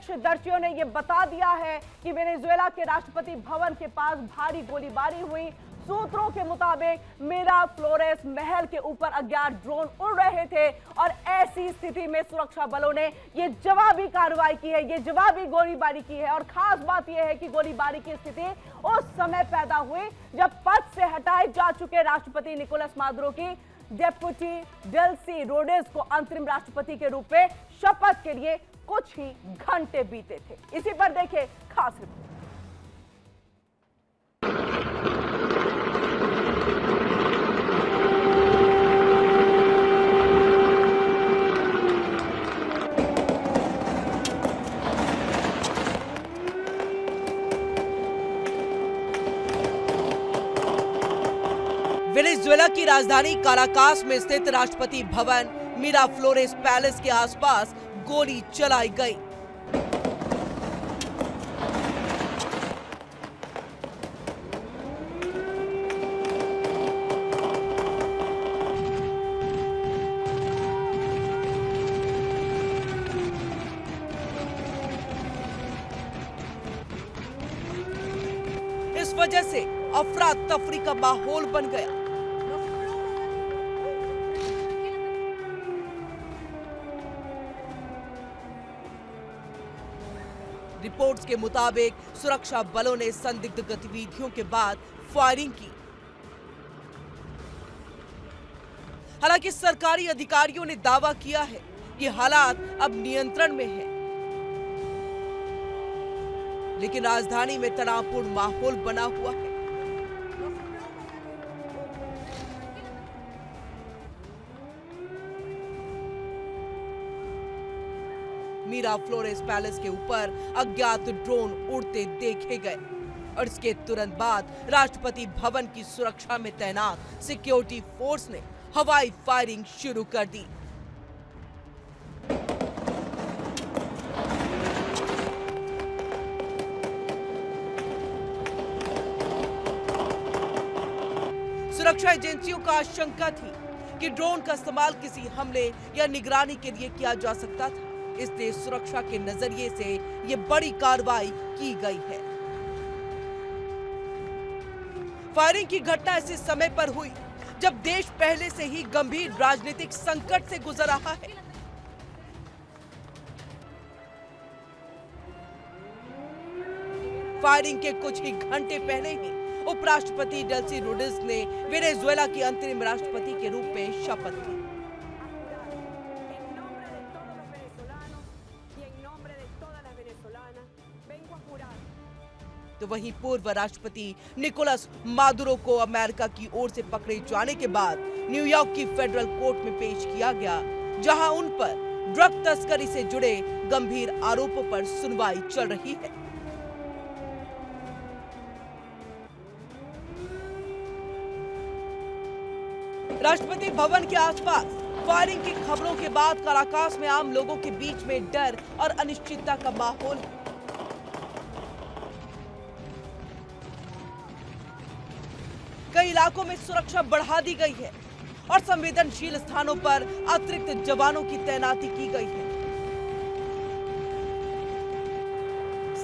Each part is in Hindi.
प्रत्यक्षदर्शियों ने यह बता दिया है कि वेनेजुएला के राष्ट्रपति भवन के पास भारी गोलीबारी हुई। सूत्रों के मुताबिक मिराफ्लोरेस महल के ऊपर अज्ञात ड्रोन उड़ रहे थे और ऐसी स्थिति में सुरक्षा बलों ने यह जवाबी कार्रवाई की है, ये जवाबी गोलीबारी की है। और खास बात यह है कि गोलीबारी की स्थिति उस समय पैदा हुई जब पद से हटाए जा चुके राष्ट्रपति निकोलस मादुरो की डेप्यूटी डेल्सी रोड्रिग्स को अंतरिम राष्ट्रपति के रूप में शपथ के लिए कुछ ही घंटे बीते थे। इसी पर देखें खास रिपोर्ट। वेनेजुएला की राजधानी काराकास में स्थित राष्ट्रपति भवन मिराफ्लोरेस पैलेस के आसपास गोली चलाई गई। इस वजह से अफरा तफरी का माहौल बन गया। रिपोर्ट्स के मुताबिक सुरक्षा बलों ने संदिग्ध गतिविधियों के बाद फायरिंग की। हालांकि सरकारी अधिकारियों ने दावा किया है कि हालात अब नियंत्रण में है, लेकिन राजधानी में तनावपूर्ण माहौल बना हुआ है। मिराफ्लोरेस पैलेस के ऊपर अज्ञात ड्रोन उड़ते देखे गए और इसके तुरंत बाद राष्ट्रपति भवन की सुरक्षा में तैनात सिक्योरिटी फोर्स ने हवाई फायरिंग शुरू कर दी। सुरक्षा एजेंसियों का आशंका थी कि ड्रोन का इस्तेमाल किसी हमले या निगरानी के लिए किया जा सकता था, इसलिए सुरक्षा के नजरिए से ये बड़ी कार्रवाई की गई है। फायरिंग की घटना ऐसे समय पर हुई जब देश पहले से ही गंभीर राजनीतिक संकट से गुजर रहा है। फायरिंग के कुछ ही घंटे पहले ही उपराष्ट्रपति डेल्सी रोड्रिग्स ने वेनेजुएला की अंतरिम राष्ट्रपति के रूप में शपथ ली। तो वहीं पूर्व राष्ट्रपति निकोलस मादुरो को अमेरिका की ओर से पकड़े जाने के बाद न्यूयॉर्क की फेडरल कोर्ट में पेश किया गया, जहां उन पर ड्रग तस्करी से जुड़े गंभीर आरोपों पर सुनवाई चल रही है। राष्ट्रपति भवन के आसपास फायरिंग की खबरों के बाद काराकास में आम लोगों के बीच में डर और अनिश्चितता का माहौल है। कई इलाकों में सुरक्षा बढ़ा दी गई है और संवेदनशील स्थानों पर अतिरिक्त जवानों की तैनाती की गई है।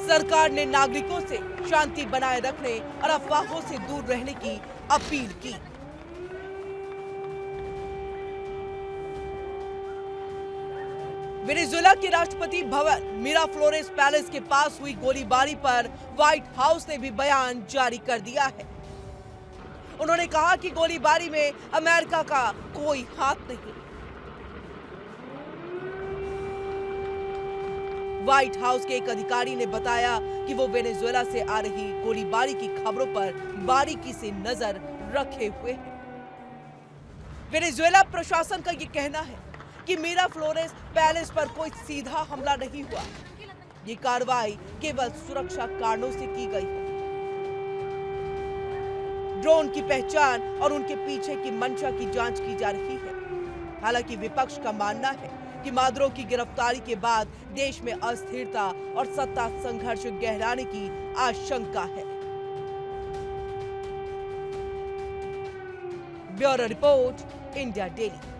सरकार ने नागरिकों से शांति बनाए रखने और अफवाहों से दूर रहने की अपील की। वेनेजुएला के राष्ट्रपति भवन मिराफ्लोरेस पैलेस के पास हुई गोलीबारी पर व्हाइट हाउस ने भी बयान जारी कर दिया है। उन्होंने कहा कि गोलीबारी में अमेरिका का कोई हाथ नहीं। व्हाइट हाउस के एक अधिकारी ने बताया कि वो वेनेजुएला से आ रही गोलीबारी की खबरों पर बारीकी से नजर रखे हुए हैं। वेनेजुएला प्रशासन का ये कहना है कि मिराफ्लोरेस पैलेस पर कोई सीधा हमला नहीं हुआ। ये कार्रवाई केवल सुरक्षा कारणों से की गई है। ड्रोन की पहचान और उनके पीछे की मंशा की जांच की जा रही है। हालांकि विपक्ष का मानना है कि मादुरो की गिरफ्तारी के बाद देश में अस्थिरता और सत्ता संघर्ष गहराने की आशंका है। Bureau report, India daily.